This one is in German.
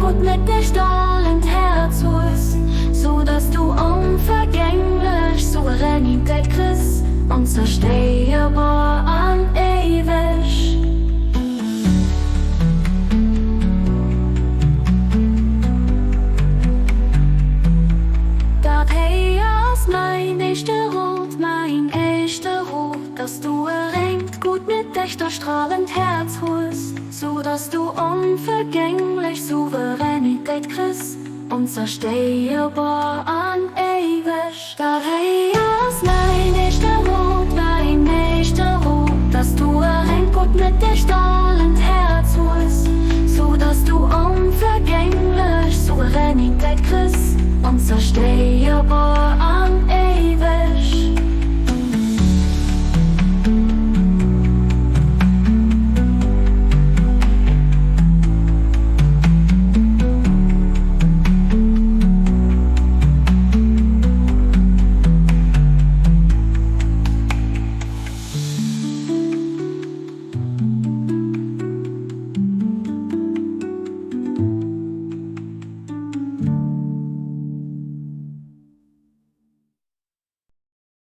gut mit dir strahlend Herz holst, so dass du unvergänglich Souveränität kriegst, unzerstörbar an ewig. Dat ist mein echter Rot, mein echter Rot, dass du erringt gut mit echter strahlend Herz holst, so dass du unvergänglich Souveränität kriegst, unzerstörbar